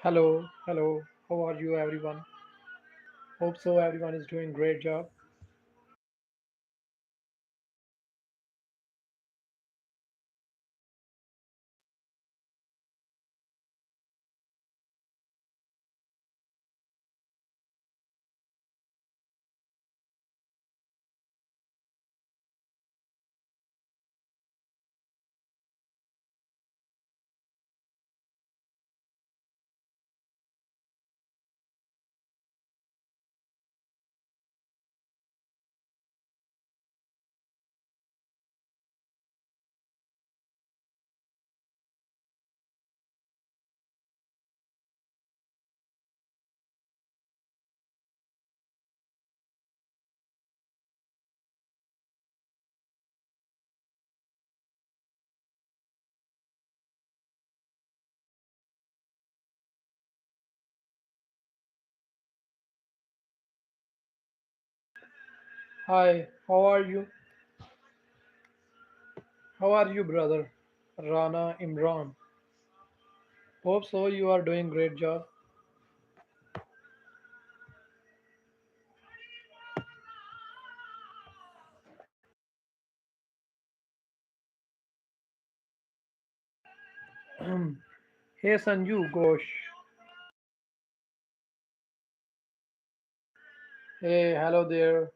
Hello, hello. How are you, everyone? Hope so. Everyone is doing great job. Hi, how are you? How are you, brother? Rana Imran. Hope so. You are doing great job. Hey, Sanju Ghosh. Hey, hello there.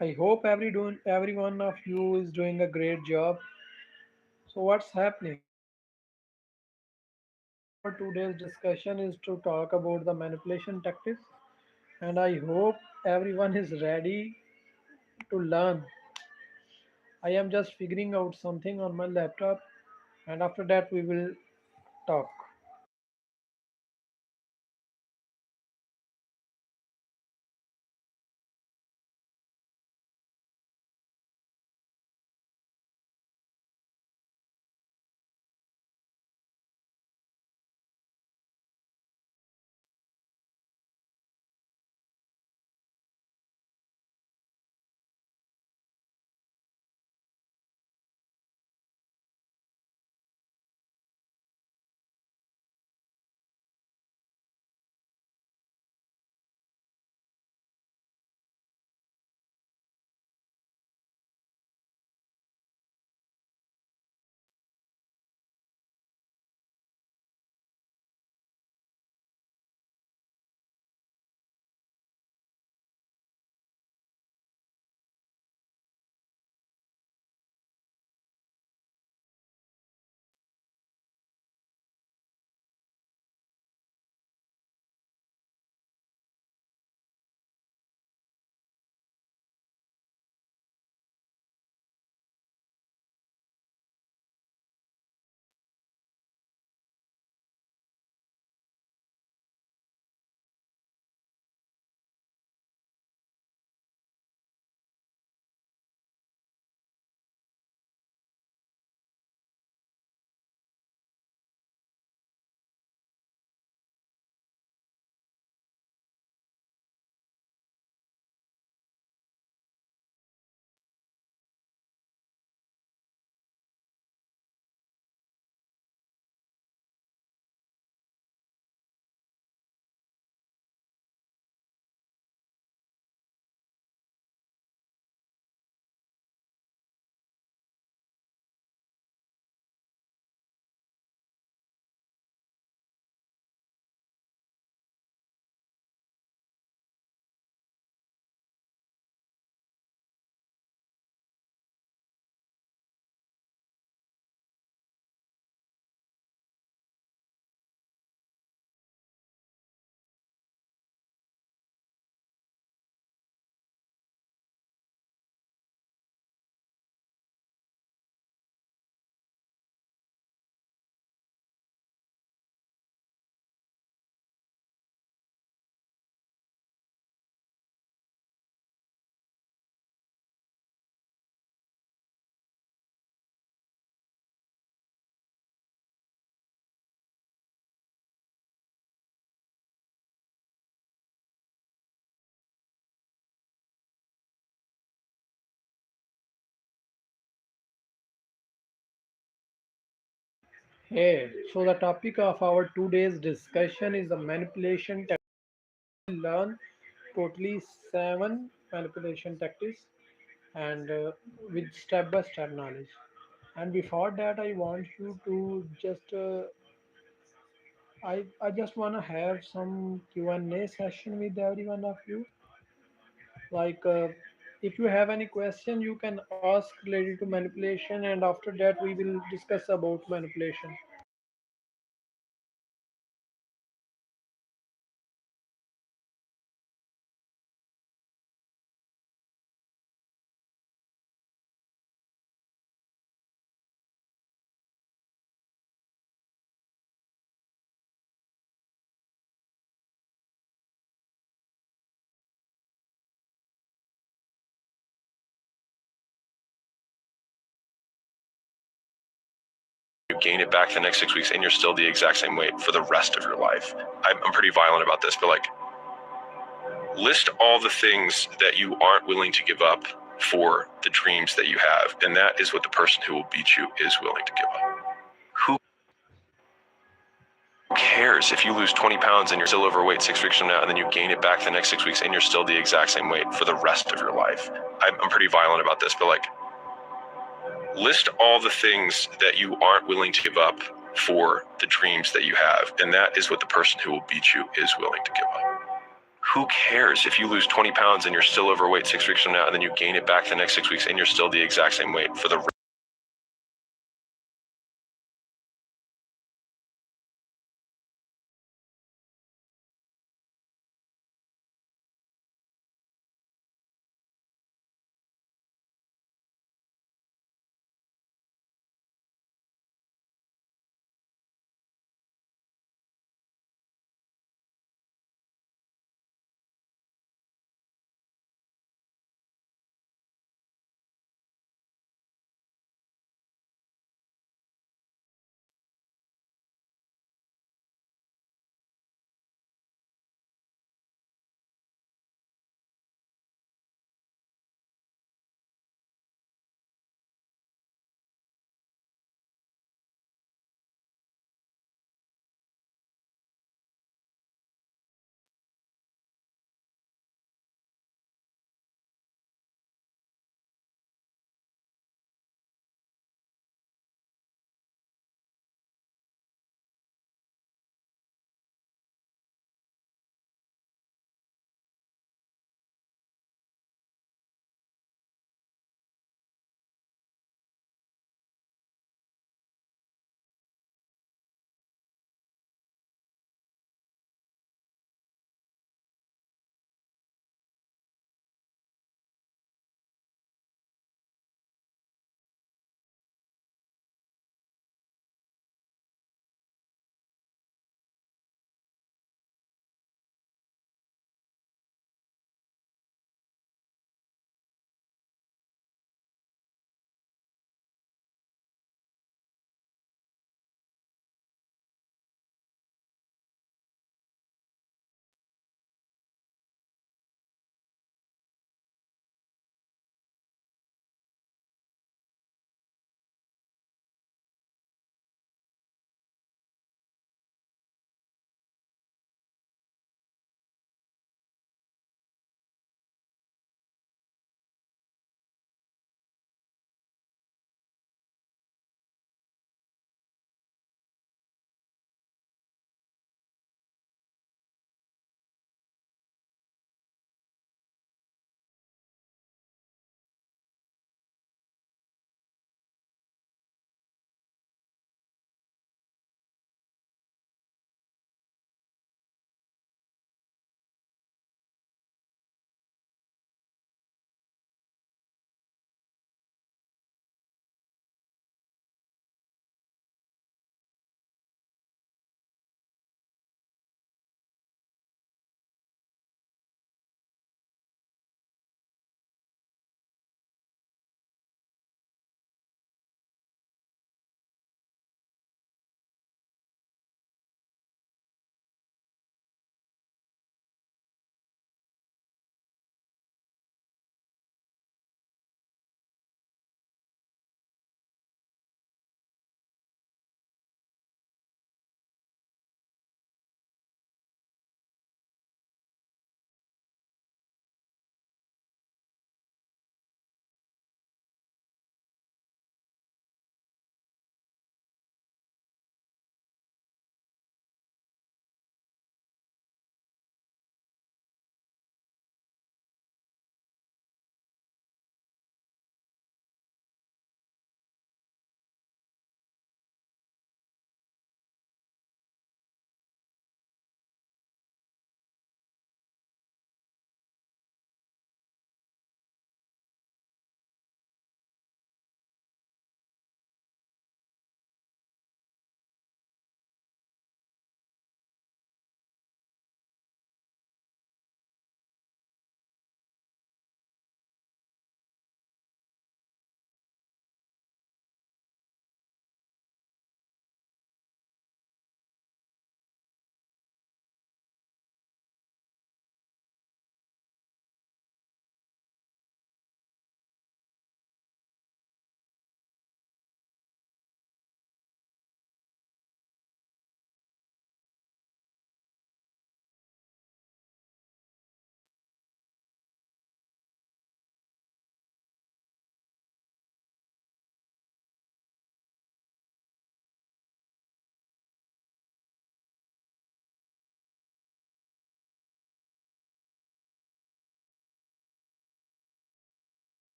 I hope every one of you is doing a great job. So, what's happening? Our today's discussion is to talk about the manipulation tactics, and I hope everyone is ready to learn. I am just figuring out something on my laptop, and after that, we will talk. Hey, so the topic of our today's discussion is the manipulation tactics. Learn totally seven manipulation tactics and with step-by-step knowledge. And before that, I want you to I just wanna have some Q&A session with every one of you. Like, if you have any question, you can ask related to manipulation, and after that, we will discuss about manipulation. You gain it back the next 6 weeks and you're still the exact same weight for the rest of your life. I'm pretty violent about this, but like, list all the things that you aren't willing to give up for the dreams that you have. And that is what the person who will beat you is willing to give up. Who cares if you lose 20 pounds and you're still overweight 6 weeks from now, and then you gain it back the next 6 weeks and you're still the exact same weight for the rest of your life? I'm pretty violent about this, but like, list all the things that you aren't willing to give up for the dreams that you have. And that is what the person who will beat you is willing to give up. Who cares if you lose 20 pounds and you're still overweight 6 weeks from now, and then you gain it back the next 6 weeks and you're still the exact same weight for the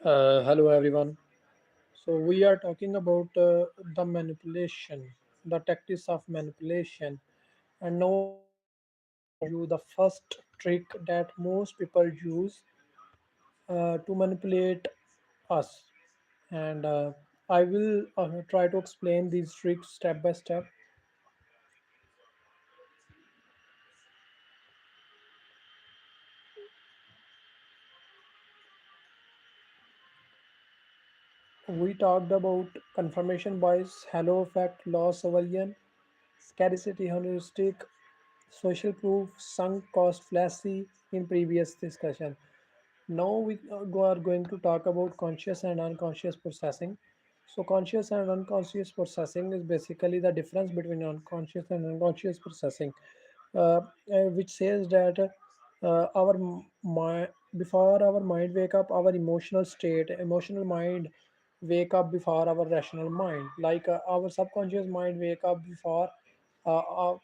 Hello everyone. So we are talking about the manipulation, the tactics of manipulation, and now I will tell you the first trick that most people use to manipulate us, and I will try to explain these tricks step by step. We talked about confirmation bias, halo effect, loss aversion, scarcity heuristic, social proof, sunk cost fallacy in previous discussion. Now we are going to talk about conscious and unconscious processing. So conscious and unconscious processing is basically the difference between unconscious and unconscious processing, which says that our mind, before our mind wake up, our emotional mind wake up before our rational mind. Like our subconscious mind wake up before uh, our,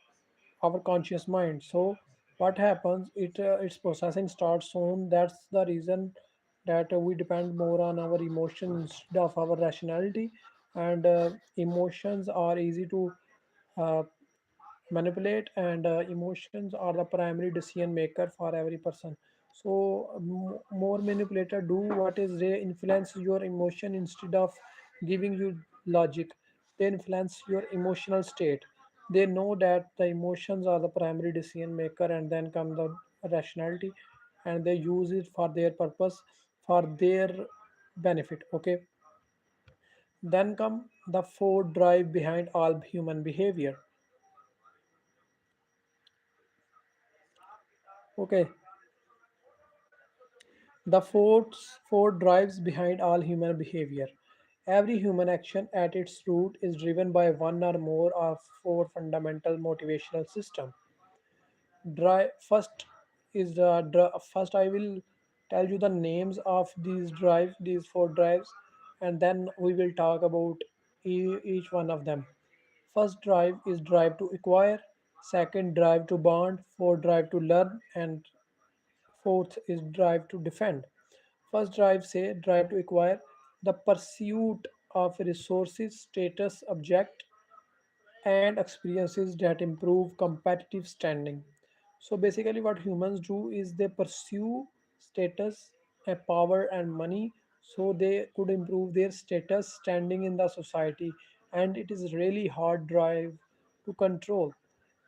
our conscious mind. So what happens? Its processing starts soon. That's the reason that we depend more on our emotions instead of our rationality, and emotions are easy to uh, manipulate, and emotions are the primary decision maker for every person. So more manipulator do what is they influence your emotion instead of giving you logic. They influence your emotional state. They know that the emotions are the primary decision maker, and then come the rationality, and they use it for their purpose, for their benefit. Okay, then come the four drive behind all human behavior. Okay, the four drives behind all human behavior. Every human action at its root is driven by one or more of four fundamental motivational systems. First is first I will tell you the names of these four drives, and then we will talk about each one of them. First drive is drive to acquire, second drive to bond, fourth drive to learn, and fourth is drive to defend. First drive say drive to acquire, the pursuit of resources, status, object, and experiences that improve competitive standing. So basically, what humans do is they pursue status, power, and money, so they could improve their status standing in the society, and it is really hard drive to control.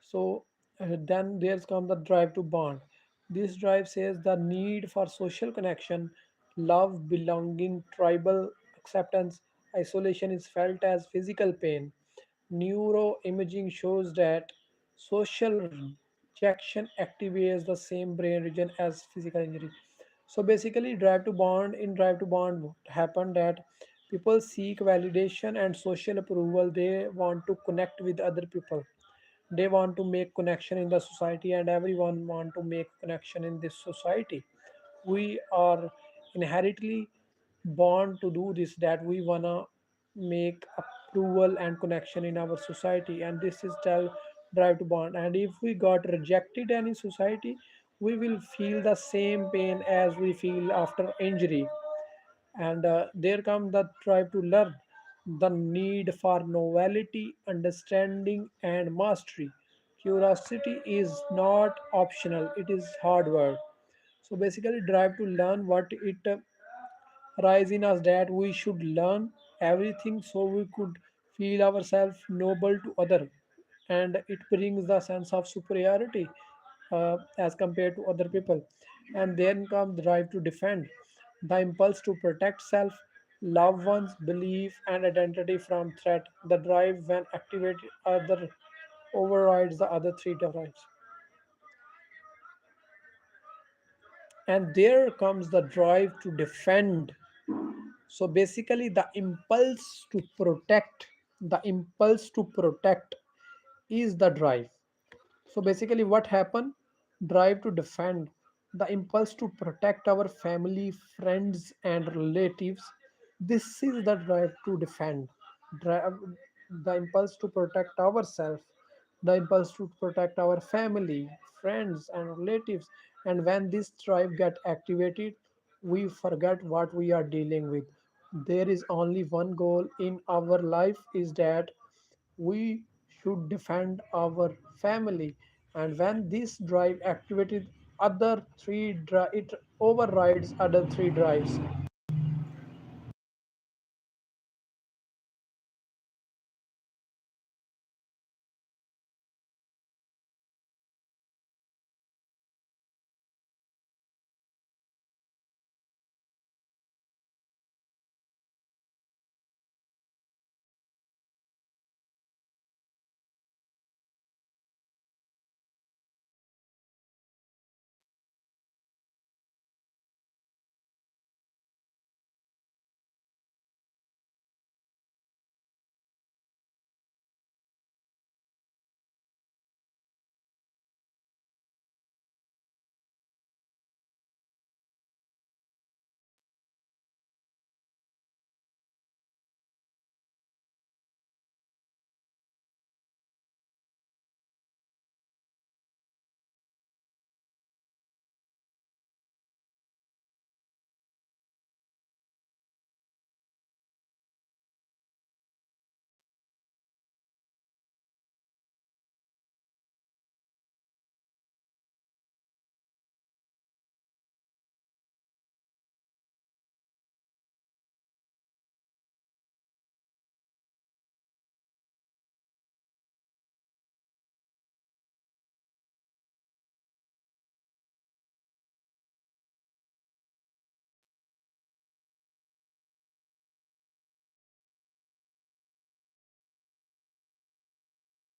So then there's come the drive to bond. This drive says the need for social connection, love, belonging, tribal acceptance. Isolation is felt as physical pain. Neuroimaging shows that social rejection activates the same brain region as physical injury. So basically, drive to bond what happened that people seek validation and social approval. They want to connect with other people. They want to make connection in the society, and everyone want to make connection in this society. We are inherently born to do this, that we wanna make approval and connection in our society, and this is tell drive to bond. And if we got rejected in society, we will feel the same pain as we feel after injury. And there come the drive to learn, the need for novelty, understanding, and mastery. Curiosity is not optional, it is hardwired. So basically, drive to learn what it rise in us, that we should learn everything so we could feel ourselves noble to other, and it brings the sense of superiority as compared to other people. And then comes the drive to defend, the impulse to protect self, loved ones, belief, and identity from threat. The drive, when activated, other overrides the other three drives. And there comes the drive to defend. So basically, the impulse to protect is the drive. So basically, what happened? Drive to defend, the impulse to protect our family, friends, and relatives. This is the drive to defend. Drive, the impulse to protect ourselves, the impulse to protect our family, friends, and relatives. And when this drive get activated, we forget what we are dealing with. There is only one goal in our life is that we should defend our family. And when this drive activated other it overrides other three drives.